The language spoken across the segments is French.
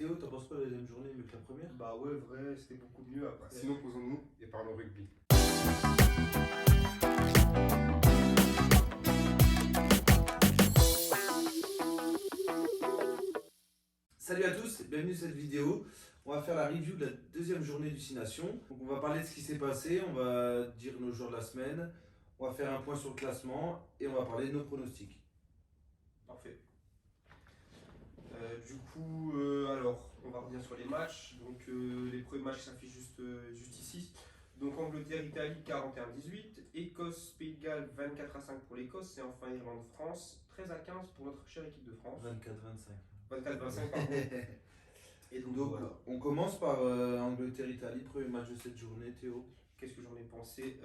Théo, t'en penses quoi la deuxième journée mieux que la première? Bah ouais, vrai, c'était beaucoup mieux après. Sinon, posons-nous et parlons rugby. Salut à tous, bienvenue sur cette vidéo. On va faire la review de la deuxième journée du 6 Nations. Donc on va parler de ce qui s'est passé, on va dire nos joueurs de la semaine, on va faire un point sur le classement et on va parler de nos pronostics. Parfait. Alors, on va revenir sur les matchs. Donc, les premiers matchs s'affichent juste ici. Donc, Angleterre-Italie 41-18, Écosse-Pays de Galles 24-5 pour l'Écosse, et enfin Irlande-France 13-15 pour notre chère équipe de France. 24-25. 24-25, pardon. Et donc, Donc voilà. on commence par Angleterre-Italie, premier match de cette journée, Théo. Qu'est-ce que j'en ai pensé?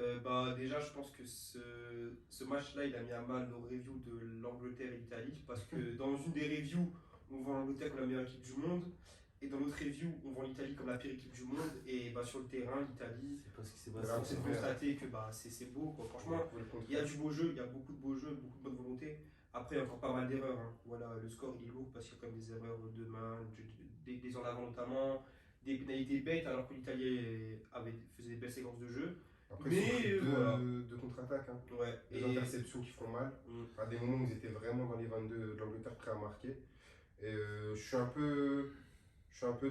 Déjà, je pense que ce match-là, il a mis à mal nos reviews de l'Angleterre et l'Italie, parce que dans une des reviews, on vend l'Angleterre comme la meilleure équipe du monde, et dans l'autre review, on vend l'Italie comme la pire équipe du monde, et sur le terrain, l'Italie, C'est pas ce qui s'est on passé. s'est constaté que c'est beau, quoi. Franchement, il y a du beau jeu, il y a beaucoup de beaux jeux, beaucoup de bonne volonté. Après, il y a encore pas mal d'erreurs, hein. Voilà, le score il est lourd parce qu'il y a quand même des erreurs de main, des en avant notamment, des pénalités bêtes alors que l'Italie faisait des belles séquences de jeu. Après, Mais voilà. de contre-attaque, hein. Ouais. Des interceptions qui font mal. À des moments où ils étaient vraiment dans les 22 de l'Angleterre prêts à marquer. Et je suis un peu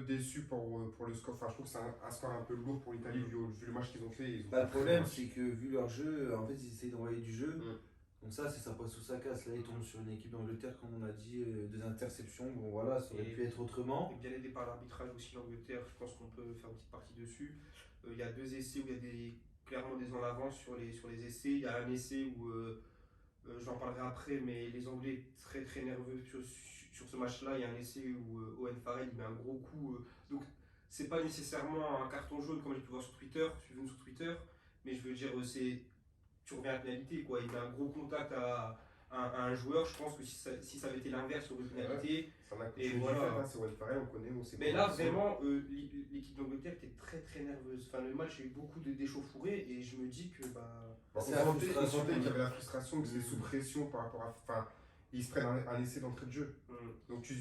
déçu pour le score. Enfin, je trouve que c'est un score un peu lourd pour l'Italie vu le match qu'ils ont fait. Ils ont Bah, le fait problème, très c'est que vu leur jeu, en fait, ils essayent d'envoyer du jeu. Mm. Donc ça, c'est ça passe ou ça casse. Là, ils tombent sur une équipe d'Angleterre, comme on a dit, des interceptions. Bon, voilà, ça aurait pu être autrement. Et bien aidé par l'arbitrage aussi, l'Angleterre, je pense qu'on peut faire une petite partie dessus. Il y a deux essais où il y a clairement des en avance sur les essais. Il y a un essai où, j'en parlerai après, mais les Anglais très très nerveux sur ce match-là. Il y a un essai où Owen Farrell il met un gros coup. Donc c'est pas nécessairement un carton jaune comme j'ai pu voir sur Twitter, suivez-nous sur Twitter, mais je veux dire, tu reviens à la pénalité, quoi. Il met un gros contact à un joueur. Je pense que si ça avait été l'inverse, sur une pénalité. Ça n'a Et coûté voilà. voilà. C'est Will Ferrell, on connaît, on sait. Mais là, vraiment, l'équipe d'Angleterre était très très nerveuse. Enfin, le match, il y a eu beaucoup d'échauffourées et je me dis que On C'est la frustration. sentait qu'il y avait la frustration, que c'était sous pression par rapport à. Enfin, ils se prennent un essai d'entrée de jeu. Donc, il y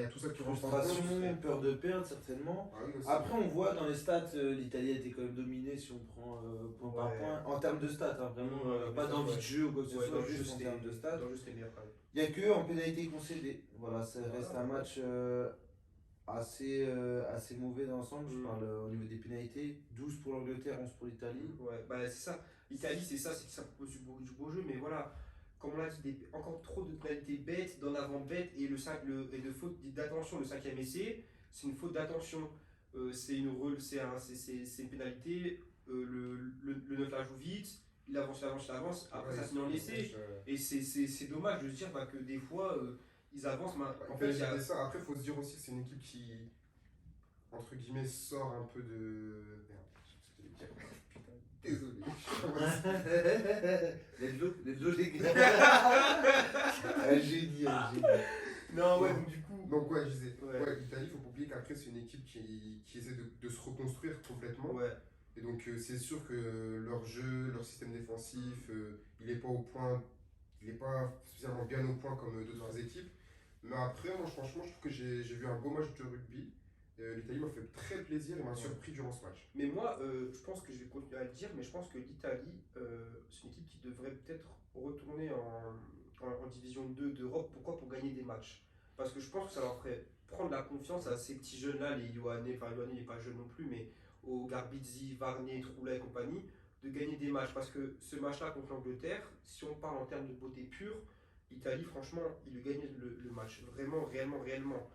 a tout ça qui rentre en compte. Frustration, peur de perdre, certainement. Ah oui, aussi. Après, on voit dans les stats, l'Italie a été quand même dominée si on prend point par Ouais. point. En termes de stats, hein, vraiment, Ouais, pas mais d'envie ouais. de jeu ou quoi que ce Ouais, soit, dans le jeu, juste en termes de stats. dans le jeu, c'était meilleur quand même. Il n'y a que en pénalité concédée. Voilà, ça reste un match assez mauvais dans l'ensemble. Je parle au niveau des pénalités. 12 pour l'Angleterre, 11 pour l'Italie. Ouais, c'est ça. L'Italie, c'est que ça propose du beau jeu, mais voilà, comme on l'a dit, encore trop de pénalités bêtes, d'en avant bêtes, et de faute d'attention. Le cinquième essai, c'est une faute d'attention. C'est une pénalité. Le 9 la joue vite, il avance. Après, Ouais, ça finit en essai. Et c'est dommage de se dire que des fois, ils avancent. En fait, j'ai ça. Après, il faut se dire aussi que c'est une équipe qui, entre guillemets, sort un peu de. Merde, putain, désolé. Les deux, les gars. Un génie. Non, ouais, donc du coup. Donc, ouais, je disais. Ouais. Ouais, l'Italie, il faut pas oublier qu'après, c'est une équipe qui essaie de se reconstruire complètement. Ouais. Et donc, c'est sûr que leur jeu, leur système défensif, il n'est pas au point. Il n'est pas spécialement bien au point comme d'autres équipes. Mais après, moi, franchement, je trouve que j'ai vu un beau match de rugby. L'Italie m'a fait très plaisir et m'a surpris durant ce match. Mais moi, je pense que je vais continuer à le dire, mais je pense que l'Italie, c'est une équipe qui devrait peut-être retourner en Division 2 d'Europe. Pourquoi? Pour gagner des matchs. Parce que je pense que ça leur ferait prendre la confiance à ces petits jeunes-là, les Ioane, enfin Ioane n'est pas jeune non plus, mais aux Garbizzi, Varney, Troula et compagnie, de gagner des matchs. Parce que ce match-là contre l'Angleterre, si on parle en termes de beauté pure, l'Italie, franchement, il lui gagnait le match. Vraiment, réellement.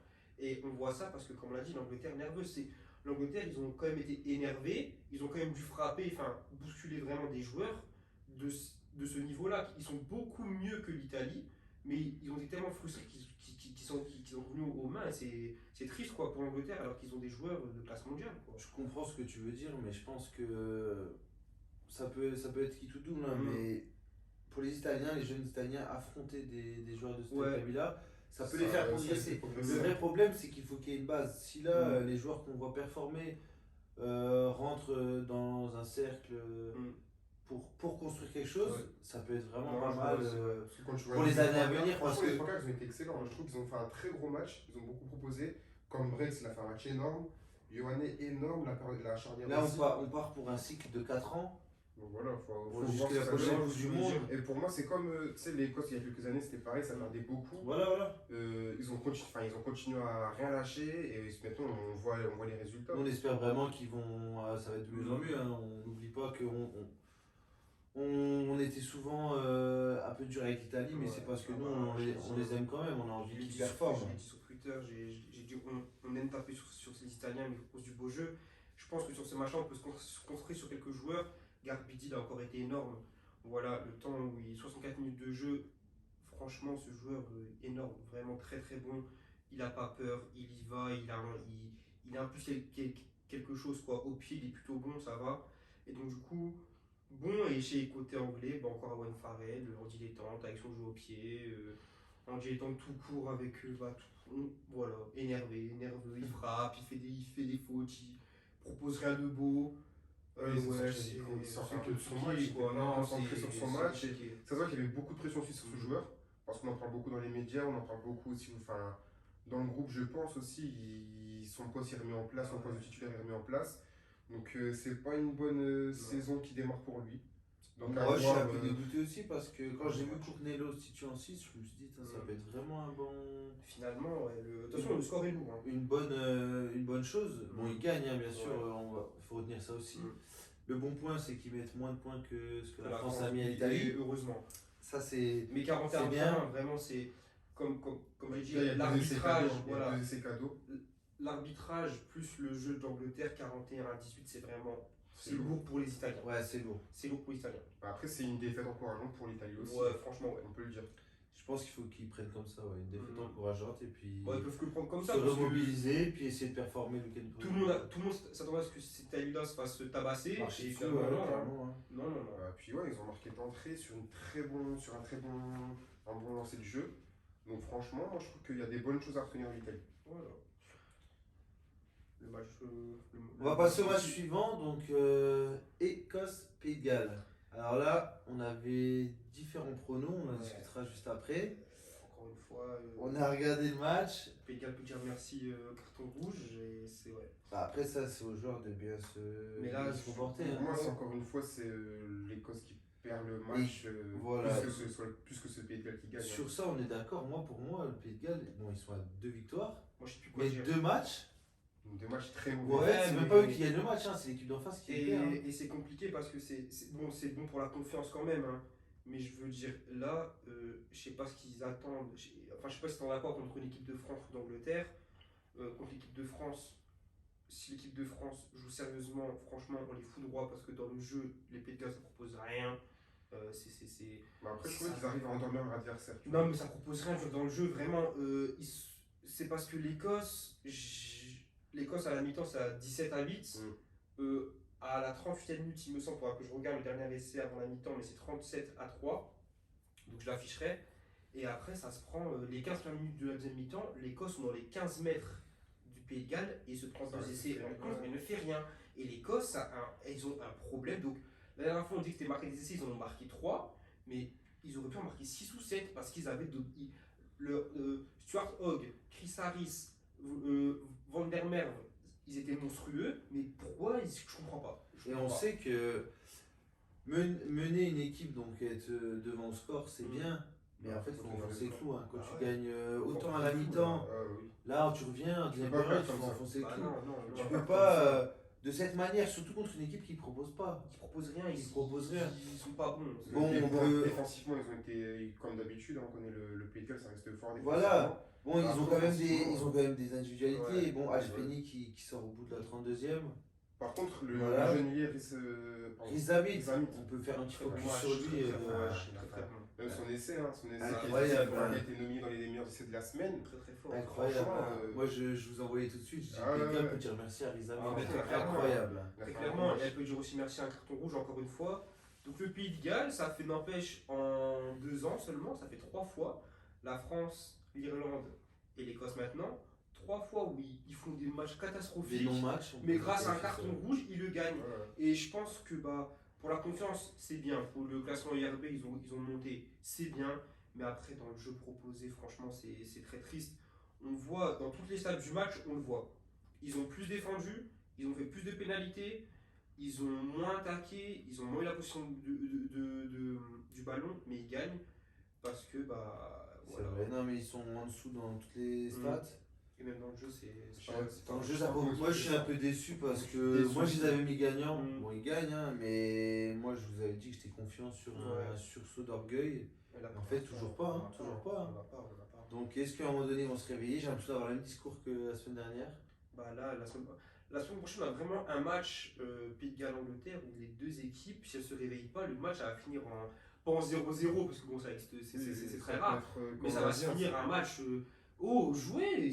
Et on voit ça parce que, comme on l'a dit, l'Angleterre nerveuse. L'Angleterre, ils ont quand même été énervés, ils ont quand même dû frapper, enfin bousculer vraiment des joueurs de ce niveau-là. Ils sont beaucoup mieux que l'Italie, mais ils ont été tellement frustrés qu'ils sont revenus aux mains. Et c'est triste quoi, pour l'Angleterre alors qu'ils ont des joueurs de classe mondiale. Quoi. Je comprends ce que tu veux dire, mais je pense que ça peut être qui tout double, hein, mais pour les Italiens, les jeunes Italiens, affronter des joueurs de ce calibre-là, ça peut les faire progresser. Le vrai problème, c'est qu'il faut qu'il y ait une base. Si là, les joueurs qu'on voit performer rentrent dans un cercle pour construire quelque chose, ça peut être vraiment pas mal pour les années à venir. Franchement, les trois quarts, ils ont été excellents. Je trouve qu'ils ont fait un très gros match, ils ont beaucoup proposé. comme Brex, il a fait un match énorme. Yohann énorme, la charnière Là, aussi. on part pour un cycle de 4 ans. Donc voilà, faut Jusqu'à voir ce la que ça prochaine donne. Coupe du Monde. Et pour moi, c'est comme tu sais, l'Écosse, il y a quelques années, c'était pareil, ça perdait beaucoup. Voilà. Ils ont continué à rien lâcher et maintenant, on voit les résultats. On espère vraiment qu'ils vont. Ça va être de mieux en mieux. Hein. On n'oublie pas on était souvent un peu dur avec l'Italie, mais c'est parce que nous, on les aime quand même. On a envie qu'ils performent. Je l'ai dit sur Twitter, j'ai dit on aime taper sur les Italiens, mais à cause du beau jeu. Je pense que sur ce match-là, on peut se construire sur quelques joueurs. Garbidi a encore été énorme. Voilà, le temps où il 64 minutes de jeu, franchement, ce joueur énorme, vraiment très très bon. Il n'a pas peur, il y va, il a en plus quelque chose quoi. Au pied, il est plutôt bon, ça va. Et donc, du coup, bon, et chez côté anglais, encore Owen Farrell, en dilettante, avec son jeu au pied, en dilettante tout court avec voilà, énervé, nerveux, il frappe, il fait des fautes, il propose rien de beau. Il sortait que de son match, il était pas concentré sur son match. Ça se voit qu'il y avait beaucoup de pression aussi sur ce joueur, parce qu'on en parle beaucoup dans les médias, on en parle beaucoup aussi, enfin, dans le groupe, je pense aussi, son poste est remis en place, son poste de titulaire est remis en place. Donc c'est pas une bonne saison qui démarre pour lui. Donc, moi, je suis un peu dégoûté aussi parce que quand j'ai vu Cournelos situé en 6, je me suis dit, ça peut être vraiment un bon. Finalement, de toute façon, le score est lourd. Hein. Une bonne chose. Bon, il gagne, hein, bien sûr, il faut retenir ça aussi. Le bon point, c'est qu'ils mettent moins de points que ce que la France a mis à l'Italie. Heureusement. Ça, c'est. Mais 41 bien. points, vraiment, c'est. Comme j'ai dit, l'arbitrage. Voilà. L'arbitrage plus le jeu d'Angleterre, 41 à 18, c'est vraiment. C'est lourd pour les Italiens. Ouais, c'est lourd. C'est lourd pour les Italiens. Après, c'est une défaite encourageante pour l'Italie aussi. Ouais, franchement, ouais. On peut le dire. Je pense qu'il faut qu'ils prennent comme ça, une défaite encourageante et puis. Ils peuvent que le prendre comme ça. Se remobiliser et puis essayer de performer le week-end prochain. Tout le monde s'attendait à ce que cette Italie-là se fasse tabasser. Et finalement, non. Puis ouais, ils ont marqué d'entrée sur un bon lancer de jeu. Donc franchement, moi je trouve qu'il y a des bonnes choses à retenir de l'Italie. Voilà. On va passer au match suivant, donc Écosse-Pays de Galles. Alors là, on avait différents pronos, on en discutera juste après. Encore une fois, on a regardé le match. Pays de Galles peut dire merci carton rouge, et c'est ouais. Après ça, c'est aux joueurs de bien se comporter. Pour moi, encore une fois, c'est l'Écosse qui perd le match voilà. plus que ce Pays de Galles qui gagne. Sur ça, on est d'accord. Pour moi, le Pays de Galles, ils sont à 2 victoires. Moi, je sais plus quoi mais 2 matchs. Des matchs très mauvais. Ouais, c'est même pas eux qui gagnent le match, c'est l'équipe d'en face qui perd. Et c'est compliqué parce que c'est bon pour la confiance quand même. Hein. Mais je veux dire, là, je sais pas ce qu'ils attendent. Je sais pas si t'es en accord contre une équipe de France ou d'Angleterre. Contre l'équipe de France, si l'équipe de France joue sérieusement, franchement, on les fout droit parce que dans le jeu, les Pays de Galles, ça propose rien. Après, je trouve qu'ils arrivent à endormir leur adversaire. Non, mais ça propose rien dans le jeu. Vraiment, c'est parce que l'Écosse à la mi-temps, c'est à 17 à 8. À la 38e minute, il me semble, que je regarde le dernier essai avant la mi-temps, mais c'est 37 à 3. Donc je l'afficherai. Et après, ça se prend les 15 premières minutes de la deuxième mi-temps. L'Écosse sont dans les 15 mètres du Pays de Galles et se prend 2 essais en contre, mais ne fait rien. Et l'Écosse, ils ont un problème. Donc la dernière fois, on dit que c'était marqué des essais, ils en ont marqué 3. Mais ils auraient pu en marquer 6 ou 7 parce qu'ils avaient Stuart Hogg, Chris Harris, Van der Merwe, ils étaient monstrueux, mais pourquoi je comprends pas. Sait que mener une équipe, donc être devant le score, c'est bien, mais en fait, il faut enfoncer le clou. Hein. Quand tu gagnes autant à la mi-temps, là tu reviens, deuxième période, tu faut enfoncer le clou. Tu peux pas, de cette manière, surtout contre une équipe qui ne propose pas. Qui propose rien, ils sont pas bons. Défensivement, ils ont été, comme d'habitude, on connaît le Pays de Galles, ça reste fort défensivement. Voilà. Bon, ils ont quand même des individualités. Bon, Penny qui sort au bout de la 32e. Par contre, le jeune lié, Riz Hamid, on peut faire un petit focus sur lui. Même son essai, incroyable. Il a été nominé dans les meilleurs essais de la semaine. Très fort. Incroyable. Moi, je vous envoyais tout de suite. Je dis quelqu'un peut dire merci à Riz Hamid. Incroyable. Très clairement, elle peut dire aussi merci à un carton rouge, encore une fois. Donc le Pays de Galles, ça fait n'empêche en 2 ans seulement, ça fait 3 fois. La France, l'Irlande et l'Écosse maintenant. 3 fois où ils font des matchs catastrophiques, mais grâce à un carton rouge, ils le gagnent. Et je pense que pour la confiance, c'est bien. Pour le classement IRB, ils ont monté, c'est bien. Mais après, dans le jeu proposé, franchement, c'est très triste. on voit dans toutes les stades du match, on le voit. Ils ont plus défendu, ils ont fait plus de pénalités, ils ont moins attaqué, ils ont moins eu la position du ballon, mais ils gagnent parce que C'est vrai, non mais ils sont en dessous dans toutes les stats. Et même dans le jeu, c'est Dans le jeu, moi je suis un peu déçu parce que moi je les avais mis gagnants. Bon, ils gagnent, hein, mais moi je vous avais dit que j'étais confiant sur un sursaut d'orgueil. En fait, toujours pas. On l'a pas. Donc est-ce qu'à un moment donné ils vont se réveiller? J'ai l'impression d'avoir le même discours que la semaine dernière. Là, la semaine prochaine, on a vraiment un match Pays de Galles-Angleterre où les deux équipes, si elles ne se réveillent pas, le match va finir pas en 0-0 parce que bon, c'est très rare. Mais ça va se finir un match. Jouer,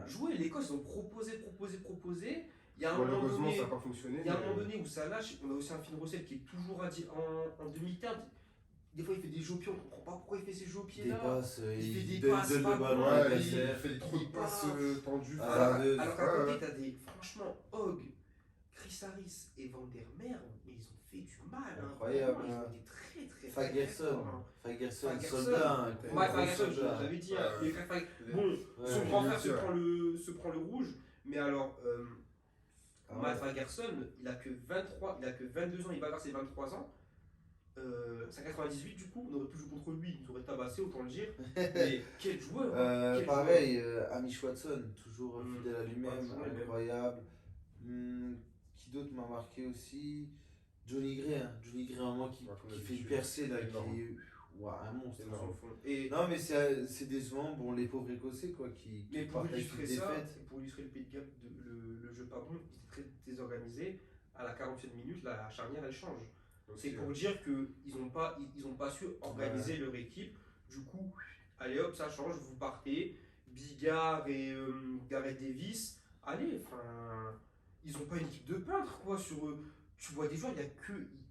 jouer. L'Écosse, ils ont proposé. Il y a un moment Malheureusement, donné, ça n'a pas fonctionné. il y a un moment donné où ça lâche. On a aussi un Finn Russell qui est toujours en demi-teinte. Des fois, il fait des jeux au pied, on ne comprend pas pourquoi il fait ses jeux au pied Des là. passes, Il fait des donne passes le pas ballon bonnes. à Il l'adversaire. fait trop de passes tendues. Alors qu'à côté, t'as des. Franchement, Hogg, Chris Harris et Van der Merwe, mais ils ont fait du mal. Incroyable. Ils ont été très Fagerson, Fagerson, soldat. Mike Fagerson, j'avais dit, les frères Fagerson. Bon, son grand frère se prend le rouge, mais alors, Mike Fagerson, il a que 22 ans, il va vers ses 23 ans. C'est 98 du coup, on aurait pu jouer contre lui, il nous aurait tabassé, autant le dire. Mais quel joueur! Pareil, Amish Watson, toujours fidèle à lui-même, Ouais, incroyable. Qui d'autre m'a marqué aussi? Johnny Gray, à un moment qui fait une percée là, qui est un monstre. Non mais c'est décevant, bon les pauvres Écossais quoi, qui pour partent avec une défaite. pour illustrer le Pays de Galles, le jeu pas bon, il était très désorganisé. À la 40e minute, la charnière elle change. C'est pour dire qu'ils n'ont pas su organiser leur équipe. Du coup, allez hop, ça change, vous partez. Bigard et Gareth Davis, allez, ils n'ont pas une équipe de peintres quoi. Tu vois des joueurs, il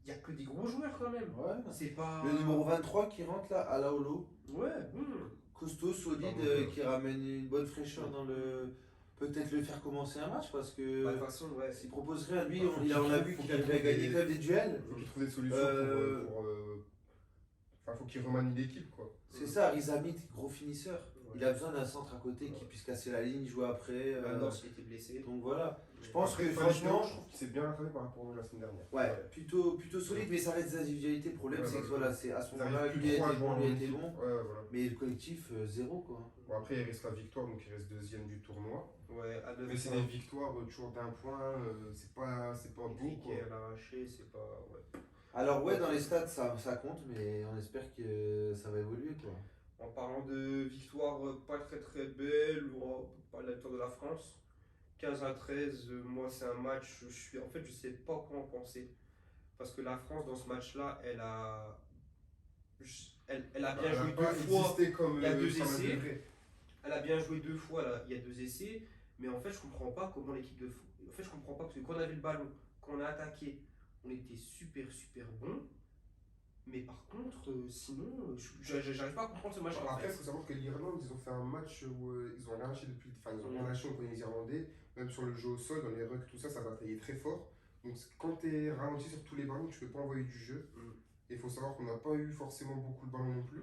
y a que des gros joueurs quand même. Ouais. C'est pas... Le numéro 23 qui rentre là, à la Holo. Ouais, Costaud, solide, qui ramène une bonne fraîcheur dans le. Peut-être le faire commencer un match parce que. De toute façon, ouais. S'il propose rien, lui, on a vu qu'il avait gagné quand même des duels. Il faut qu'il trouve des solutions faut qu'il remanie l'équipe quoi. C'est ça, Rizamit, gros finisseur. Il a besoin d'un centre à côté qui puisse casser la ligne, jouer après. S'il était blessé. Donc voilà. Je pense que franchement, je trouve qu'il s'est bien rattrapé par rapport à la semaine dernière. Ouais, plutôt solide, mais ça reste des individualités. Le problème, c'est que voilà, c'est à ce moment-là, lui a été bon. Mais le collectif, zéro quoi. Bon, après, il reste la victoire, donc il reste deuxième du tournoi. Ouais, mais c'est des victoires toujours d'un point, c'est pas beau quoi. À l'arraché, c'est pas. Ouais. Alors, ouais, dans les stats, ça compte, mais on espère que ça va évoluer quoi. En parlant de victoire pas très belle, ou pas la victoire de la France, 15-13, moi c'est un match, je sais pas quoi en penser. Parce que la France dans ce match-là, elle a bien joué deux fois, il y a 2 essais. Elle a bien joué 2 fois, là, il y a 2 essais. Mais en fait, je comprends pas comment l'équipe de foot. En fait, je comprends pas parce que quand on avait le ballon, quand on a attaqué, on était super bon. Mais par contre, sinon, j'arrive pas à comprendre ce match. Après, il faut savoir que l'Irlande, ils ont fait un match où ils ont relâché ils ont relâché contre les Irlandais, même sur le jeu au sol, dans les rucks, tout ça, ça bataillait très fort. Donc quand tu es ralenti sur tous les ballons, tu peux pas envoyer du jeu. Et il faut savoir qu'on n'a pas eu forcément beaucoup le ballon non plus.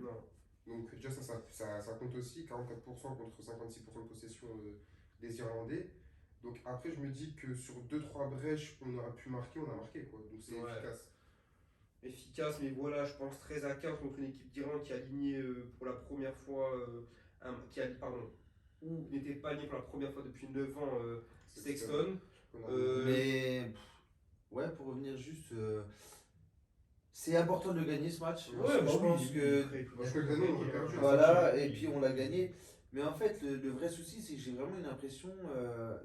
Donc déjà, ça compte aussi, 44% contre 56% de possession des Irlandais. Donc après, je me dis que sur 2-3 brèches, on aurait pu marquer, on a marqué quoi. Donc c'est efficace, mais voilà, je pense 13-15 contre une équipe d'Irlande qui a aligné pour la première fois, ou n'était pas aligné pour la première fois depuis 9 ans, Sexton. Mais ouais, pour revenir juste, c'est important de gagner ce match. Je pense que voilà, et puis on l'a gagné. Mais en fait, le vrai souci, c'est que j'ai vraiment une impression,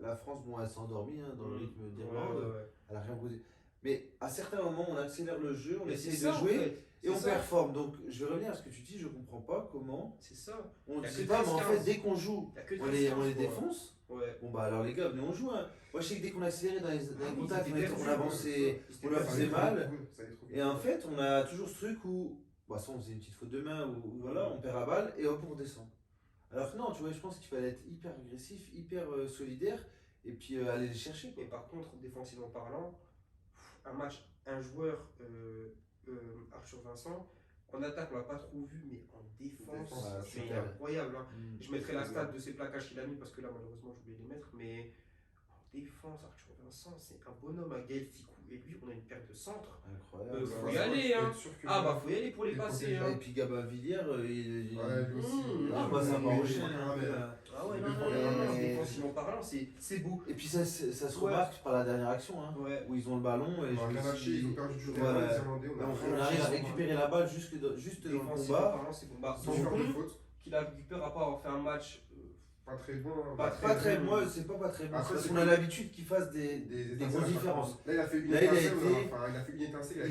la France, bon, elle s'est endormie dans le rythme d'Irlande, elle a rien posé. Mais à certains moments, on accélère le jeu, on essaie de jouer, en fait. Et on performe. Donc, je vais revenir à ce que tu dis, je comprends pas comment. C'est ça. On ne dit pas, mais en fait, dès qu'on joue, on les défonce. Ouais. Bon, bah alors les gars, venez, on joue. Hein. Moi, je sais que dès qu'on accélérait dans les contacts, on avançait, on leur faisait mal. Et en fait, on a toujours ce truc où, bah, ça, on faisait une petite faute de main, ou voilà, on perd la balle, et hop, on redescend. Alors que non, tu vois, je pense qu'il fallait être hyper agressif, hyper solidaire, et puis aller les chercher. Quoi. Et par contre, défensivement parlant, un joueur, Arthur Vincent, En attaque, on l'a pas trop vu, mais en défense, Défense, c'est c'est clair. incroyable. Hein. Mm. Je mettrai la stat de ces plaquages qu'il a mis parce que là, malheureusement, j'ai oublié de les mettre. Mais en défense, Arthur Vincent, c'est un bonhomme, un Gaël Ficou. Et lui, on a une paire de centres. Incroyable. Faut y aller, hein. Ah bah, faut y aller pour les Et passer. pour Hein. Et puis Gabin Villiers, il... Ouais, lui aussi. Ah, bah, ça il va est enchaîner. pas grave, Ah ouais, Il non, le non, prend non, bien, non, mais- défensivement parlant, c'est beau. Et puis ça se Ouais. remarque par la dernière action, hein, Ouais. où ils ont le ballon et On a je rien me lâché, suis ils dit, ont perdu du voilà. terrain, les Irlandais. on arrive à récupérer la balle juste dans le Défensivement combat. parlant, c'est bon. Bah, Sans faire de Dupont, faute. qu'il a récupéré après avoir fait un match. Pas très bon. Hein. Pas Pas très, bon. moi c'est pas très bon, Après, parce c'est qu'on a comme- l'habitude qu'il fasse des Des grosses étincelles, différences. Là, il a fait une Là, il a étincelle. été- Enfin, il a fait une étincelle.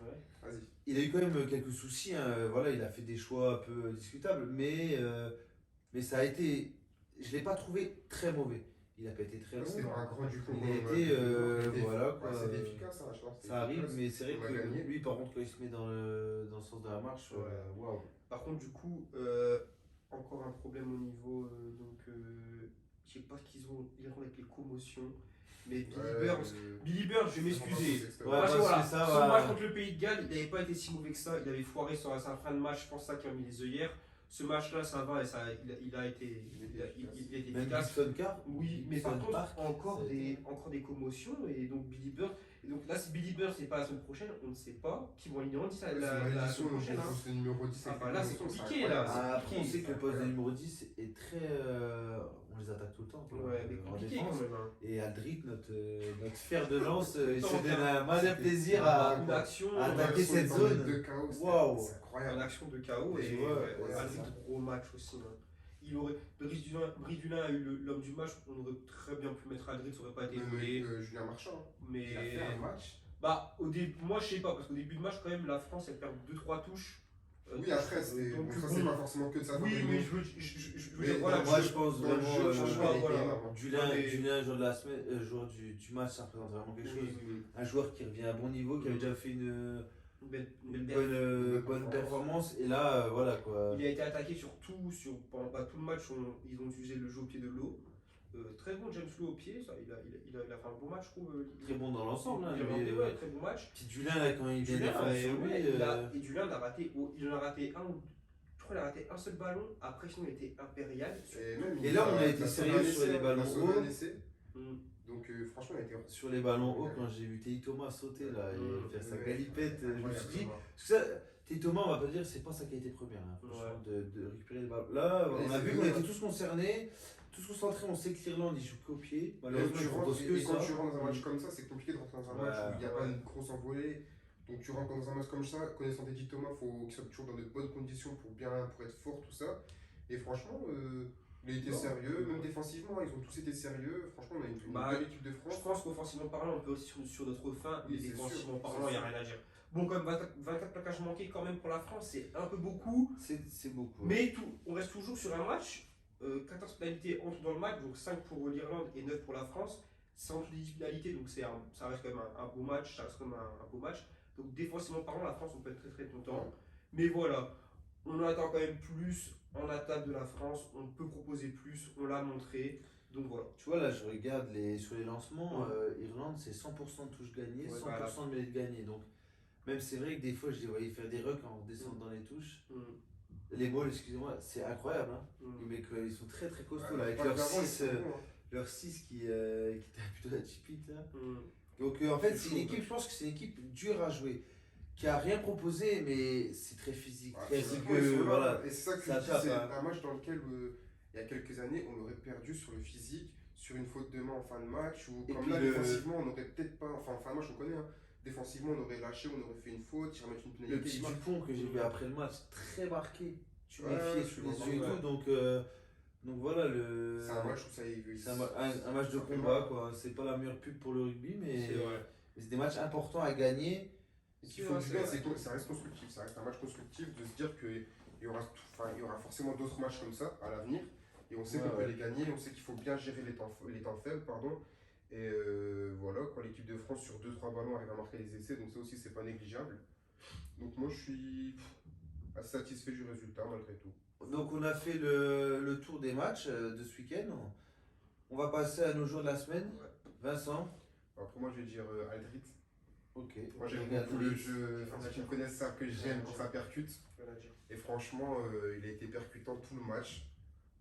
Ouais. Vas-y. Il a eu quand même quelques soucis, hein. Voilà, il a fait des choix un peu discutables, mais ça a été, je l'ai pas trouvé très mauvais. Il a pas été très bon. C'était un grand Dupont. Il a été, voilà quoi. C'était efficace, hein, je pense. Ça arrive, mais c'est vrai On a que gagné. lui, par contre, quand il se met dans le sens de la marche, waouh. Par contre, du coup, encore un problème au niveau. Je sais pas ce qu'ils ont avec les commotions. Mais Billy Bird, je vais m'excuser. Ouais, Moi, parce voilà, que ça, son voilà. match contre le Pays de Galles, il n'avait pas été si mauvais que ça. Il avait foiré sur sa fin de match. Je pense que ça qui a mis les œillères. Ce match-là, ça va et ça, il a été Même efficace. Gibson Carr. Oui, mais par Gibson contre, Park, encore ça a été- des commotions. Et donc, Billy Bird. Et donc là, si Billy Bird, c'est pas la semaine prochaine, on ne sait pas qui vont aligner en 10 la semaine prochaine. Hein. C'est le numéro 10. Ah, bah là, c'est compliqué, incroyable. là. Ah, après, on sait que le poste de Ouais. numéro 10 est très. On les attaque tout le temps. quoi, Ouais, mais en compliqué défense. quand même. Hein. Et Aldrit, notre fer de lance, il se Tant donne qu'un- un malin plaisir à. Une action, attaquer cette Dans zone. les deux chaos, c'est- Waouh. C'est incroyable. une action de KO Et et tu vois, ouais, Aldrit, c'est ça. gros match aussi. Hein. Il aurait, Brice Dulin a eu l'homme du match, on aurait très bien pu mettre Aldrit, ça aurait pas été volé. Julien Marchand. Mais Il a fait un match. bah, au début, moi je sais pas, parce qu'au début de match, quand même, la France elle perd 2-3 touches. Oui, après, c'est donc, bon, ça, c'est pas forcément que de sa faute, Oui, mais mais bon. je veux Mais dire, voilà, moi, je pense Dans le vraiment. jeu, franchement, il était voilà. énorme. Julien, mais- Julien, joueur de la semaine, joueur du match, ça représente vraiment quelque chose. oui. Un joueur qui revient à bon niveau, qui avait déjà fait une Une belle bonne, perf. bonne performance, et là, voilà quoi. Il a été attaqué pendant tout le match, ils ont utilisé le jeu au pied de l'eau. Très bon James Lowe au pied, ça, il a fait un bon match, je trouve. Très bon dans l'ensemble, hein, Irlandais, mais, ouais, très bon match. Petit Julien, là, quand il vient Julien, défendre sur lui, ouais, et Julien il en a raté je crois qu'il a raté un seul ballon, après sinon il était impérial. Et là, on a été sérieux sur les ballons hauts. Mm. Donc, franchement, il a été. Sur les ballons hauts, quand j'ai vu Théo Thomas sauter là et faire sa Ouais. galipette, je me suis dit. Incroyable. Parce que ça, Théo Thomas, on va pas dire, c'est pas sa qualité première, hein, franchement, de récupérer les ballons. Là, Ouais, on a c'est vu qu'on vrai. était tous concernés, tous concentrés, on sait que l'Irlande, il joue qu'au pied. Quand Malheureusement, tu il propose rentres, que et quand ça. tu rentres dans un match comme ça, c'est compliqué de rentrer dans un Ouais, match où il n'y a ouais. pas une grosse envolée. Donc tu rentres dans un match comme ça, connaissant Teddy Thomas, il faut qu'il soit toujours dans de bonnes conditions pour être fort, tout ça. Et franchement, il a été Non. sérieux, même défensivement, ils ont tous été sérieux. Franchement, on a une Bah, belle équipe de Je France. pense qu'offensivement parlant, on peut aussi sur notre fin, Oui, mais c'est défensivement sûr, parlant, c'est il n'y a sûr. rien à dire. Bon, comme 24 plaquages manqués quand même pour la France, c'est un peu beaucoup. C'est beaucoup. Mais on reste toujours sur un match. 14 pénalités entrent dans le match, donc 5 pour l'Irlande et 9 pour la France. C'est entre individualités, donc ça reste quand même un beau match. Ça reste quand même un beau match. Donc défensivement parlant, la France, on peut être très très content. Mais voilà, on attend quand même plus en attaque de la France. On peut proposer plus, on l'a montré. Donc voilà. Tu vois, là, je regarde sur les lancements, Ouais. Irlande, c'est 100% de touches gagnées, Ouais, 100% de mêlées de gagnées. Donc, même c'est vrai que des fois, je les voyais faire des rucks en descendant dans les touches. Mm. Les balls, excusez-moi, c'est incroyable. Hein. Mm. Les mecs, ils sont très très costauds Ouais, là, avec pas leur d'avant, ils 6 sont bons, hein. leur 6 qui était plutôt la chipite là. Mm. Donc en fait, C'est c'est chaud, une équipe, je pense que c'est une équipe dure à jouer, qui a rien proposé, mais c'est très physique, Ouais, très physiquement, ils rigueux, sont là. voilà. Et c'est ça que Ça je dis, tape, c'est hein. un match dans lequel, il y a quelques années, on aurait perdu sur le physique, sur une faute de main en fin de match, ou Et comme puis là, le- défensivement, on aurait peut-être pas, enfin en fin de match, on connaît, hein. Défensivement, on aurait lâché, on aurait fait une faute, ils remettent une Le pénalité. petit ils marquent. Dupont que j'ai vu après le match, très marqué, tu Ouais, méfiais je sous suis les content, yeux et ouais. tout, donc voilà, C'est un match où ça évolue. c'est un match de combat, quoi. C'est pas la meilleure pub pour le rugby, mais C'est vrai. mais c'est des matchs importants à gagner. Et ce qu'il faut du bien, c'est que ça reste constructif. Ça reste un match constructif de se dire qu'il y aura, il y aura forcément d'autres matchs comme ça à l'avenir. Et on sait Ouais, qu'on peut ouais. les gagner, on sait qu'il faut bien gérer les temps faibles. Pardon. Et voilà, quand l'équipe de France sur 2-3 ballons arrive à marquer les essais, donc ça aussi c'est pas négligeable. Donc moi je suis assez satisfait du résultat malgré tout. Donc on a fait le tour des matchs de ce week-end. On va passer à nos jours de la semaine. Ouais. Vincent, Après moi je vais dire Aldrit. Ok. Moi j'aime Regarde, beaucoup le oui. jeu, enfin ceux qui me connaissent savent que j'aime quand ça percute. Rien à dire. Et franchement, il a été percutant tout le match,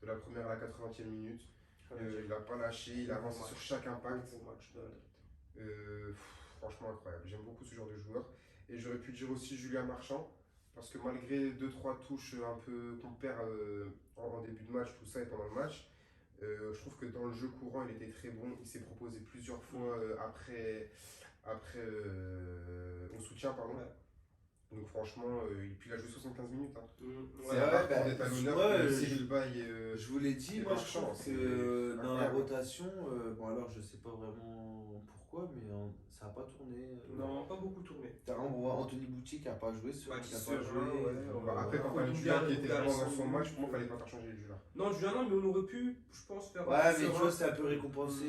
de la première à la 80e minute. Rien à dire. Il n'a pas lâché, il a avancé Bon sur match. chaque impact. Bon match de la Madrid. Franchement incroyable, j'aime beaucoup ce genre de joueur. Et j'aurais pu dire aussi Julien Marchand, parce que malgré 2-3 touches un peu qu'on perd en début de match, tout ça et pendant le match, je trouve que dans le jeu courant il était très bon. Il s'est proposé plusieurs fois après au soutien, pardon. Ouais. Donc franchement, puis il a joué 75 minutes. Hein. C'est Ouais, rare bah, qu'on est à l'honneur ouais, que Cyril Bay et Je vous l'ai dit, Et moi je Marchand, trouve c'est que dans la incroyable. rotation, bon alors je sais pas vraiment pourquoi, mais ça n'a pas tourné. Non, pas beaucoup tourné. T'as on voit Anthony Boutti qui n'a pas joué, Serein qui n'a pas joué. Après, quand Ouais, t'as Julien qui était vraiment dans son match, pour moi, il fallait pas faire changer Julien. Non, Julien, non, mais on aurait pu, je pense, faire. Ouais, mais tu Serein. vois, c'est un peu récompensé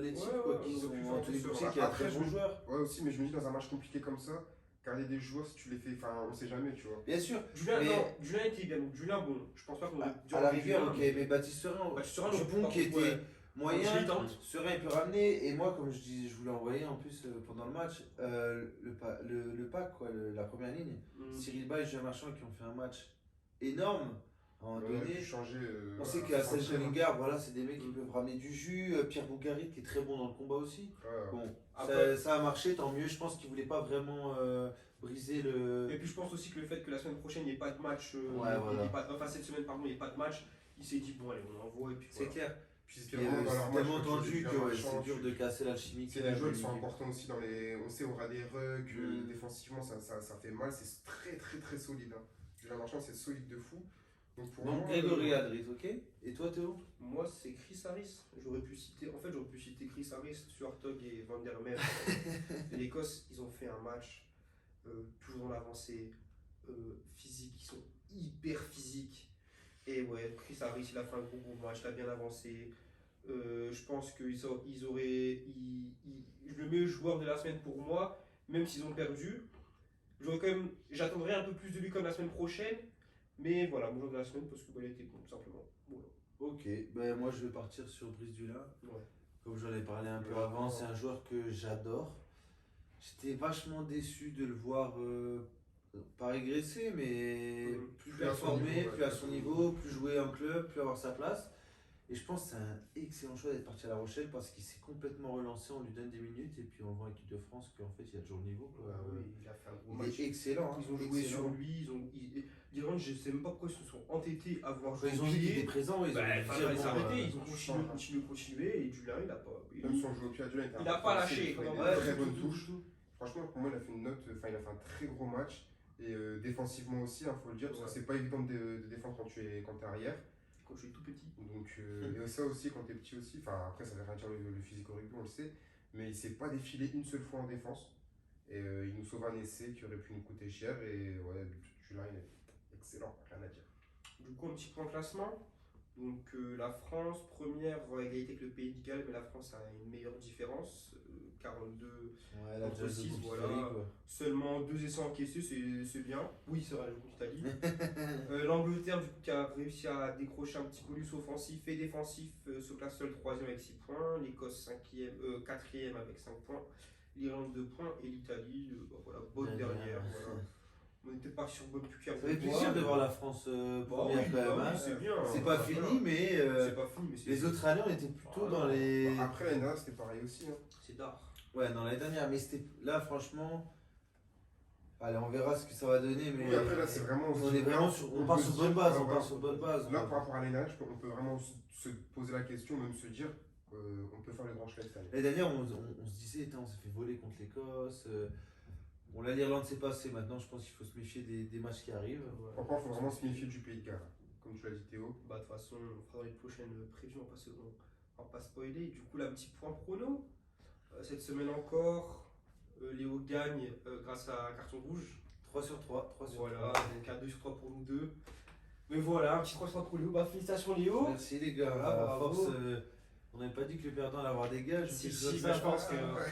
les types, Ouais, quoi, ouais, qui on sont aurait pu faire Anthony plus Boutti Serein. qui est un Après, très bon je- joueur. Ouais, aussi, mais je me dis, dans un match compliqué comme ça, garder des joueurs, si tu les fais, enfin, on sait jamais, tu vois. Bien sûr, Julien, Mais- non, Julien était bien. Donc, Julien, bon, je pense pas qu'on aurait dû à la enlever rigueur, Julien, ok, mais Baptiste Serein, Baptiste Serein, Dupont par qui contre, était ouais. moyen, Je tente. Serein il peut ramener, et moi, comme je dis, je voulais envoyer en plus pendant le match, le pack, quoi, la première ligne. Cyril Bay et Julien Marchand qui ont fait un match énorme à un moment On aurait donné. pu changer. On sait qu'il y a Serge Lingard, voilà, c'est des mecs qui peuvent ramener du jus. Pierre Bougarit qui est très bon dans le combat aussi. Bon, Après- ça a marché, tant mieux. Je pense qu'il voulait pas vraiment briser le. Et puis je pense aussi que le fait que la semaine prochaine il n'y ait pas de match, enfin cette semaine pardon, il n'y ait pas de match, il s'est dit bon allez on envoie et puis C'est voilà. clair. Puis Puis, c'est tellement dans leur c'est match tellement que tu tendu fais que un ouais, machin, c'est dur de casser l'alchimie. C'est des joueurs qui sont importants aussi dans les. On sait, on aura des rugs, Mm. défensivement ça fait mal, c'est très très très solide. Hein. Julien Marchand, c'est solide de fou. Donc pour Donc moi, Grégory Adris, ok. Et toi Théo? Moi c'est Chris Harris, j'aurais pu citer Chris Harris, Stuart Hogg et Van der Merwe de l'Écosse, ils ont fait un match toujours dans l'avancée, physique, ils sont hyper physiques. Et ouais, Chris Harris il a fait un gros match, il a bien avancé. Je pense qu'ils auraient. Je le mets joueur de la semaine pour moi, même s'ils ont perdu. J'attendrai un peu plus de lui comme la semaine prochaine. Mais voilà, mon joueur de la semaine parce que il était bon, tout simplement. Voilà. Ok, ben moi je vais partir sur Brice Dulin. Ouais. Comme j'en ai parlé un peu Ouais. avant, c'est un joueur que j'adore. J'étais vachement déçu de le voir pas régresser, mais plus Plus à son performer, niveau, ouais, plus à son niveau, plus jouer en club, plus avoir sa place. Et je pense que c'est un excellent choix d'être parti à La Rochelle parce qu'il s'est complètement relancé, on lui donne des minutes et puis on voit en équipe de France qu'en fait il y a toujours le niveau. Quoi. Oui, il a fait un gros Il match. est excellent. hein, Ils ont joué excellent. sur lui, l'Irlande, je sais même pas pourquoi ils se sont entêtés à voir Quand jouer. ils ont vu qu'il était présent, ils ont Bah, dû enfin, dire, ils bon, s'arrêtaient, ils change, ont continué et Julien il a pas. même son jeu au pied à Julien, Il a pas lâché. Il a Ouais, une très tout, bonne tout, touche. tout. Franchement, pour moi, il a fait une note, enfin, il a fait un très gros match. Et défensivement aussi, il faut le dire, parce que Ouais. c'est pas évident de défendre quand tu es arrière. Quand je suis tout petit. Donc, et ça aussi, quand tu es petit aussi, enfin, après, ça veut rien dire le physique au rugby, on le sait, mais il s'est pas défilé une seule fois en défense. Et il nous sauve un essai qui aurait pu nous coûter cher. Et ouais, Julien, il est excellent, rien à dire. Du coup, un petit point classement. Donc la France, première à égalité avec le Pays de Galles, mais la France a une meilleure différence. 42, Ouais, elle a Contre déjà six, joué contre voilà. l'Italie, quoi. seulement 2 essais encaissés, c'est bien. Oui, c'est vrai, le contre l'Italie. L'Angleterre, du coup, qui a réussi à décrocher un petit bonus offensif et défensif, se classe seul 3e avec 6 points. L'Écosse 4e avec 5 points. L'Irlande 2 points et l'Italie, voilà, bonne dernière. Voilà. On n'était pas sur bonne plus Ça fait plaisir de voir la France première quand même. hein. c'est bien. C'est pas fini, mais C'est pas fini, mais c'est les autres années on était plutôt Voilà. dans les. Après, l'année dernière, c'était pareil aussi. Hein. C'est d'art. Ouais, dans l'année dernière, mais c'était là franchement. Allez, on verra ce que ça va donner, mais Oui, après, là, c'est vraiment. on est vraiment sur, on part peut sur se bonne dire, base, ah, on voilà. part sur bonne base. Là, par rapport à l'année dernière, on peut vraiment se poser la question, même se dire, on peut faire le grand chelem cette année. L'année dernière, on se disait, putain, on s'est fait voler contre l'Écosse. Bon, là, l'Irlande s'est passé. Maintenant, je pense qu'il faut se méfier des matchs qui arrivent. Franchement, il faut vraiment se méfier du Pays de Galles, comme tu l'as dit Théo. Bah, de toute façon, on fera dans les prochaines prévisions, on va pas spoiler. Du coup, là, un petit point prono. Cette semaine encore, Léo gagne grâce à un carton rouge. 3 sur 3. 3 sur Voilà, 3. donc un 2 sur 3 pour nous deux. Mais voilà, un petit 3 sur 3 pour Léo. Bah, félicitations Léo. Merci les gars. Voilà, à bravo. force, on n'avait pas dit que le perdant allait avoir des gages. Si, quelque chose si, comme bah, ça. je pense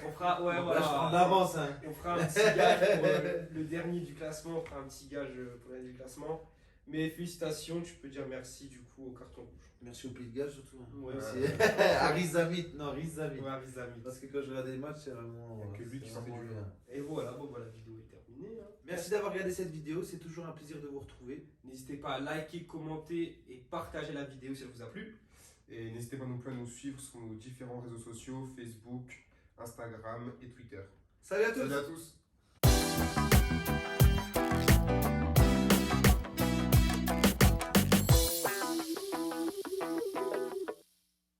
qu'on fera. Ouais, Là, voilà. je prends de l'avance. Hein. On fera un petit gage pour le dernier du classement. On fera un petit gage pour le dernier du classement. Mais félicitations, tu peux dire merci du coup au carton rouge. Merci au Pays de Galles surtout. Hein. Ouais, Merci à Rizamit, non Rizamit. Ouais, Rizami. Parce que quand je regarde les matchs, c'est vraiment. Il y a que lui qui c'est s'en fait vraiment du bien. bien. Et voilà, bon bah la vidéo est terminée. Hein. Merci d'avoir regardé cette vidéo, c'est toujours un plaisir de vous retrouver. N'hésitez pas à liker, commenter et partager la vidéo si elle vous a plu. Et n'hésitez pas non plus à nous suivre sur nos différents réseaux sociaux, Facebook, Instagram et Twitter. Salut à tous. Salut à tous.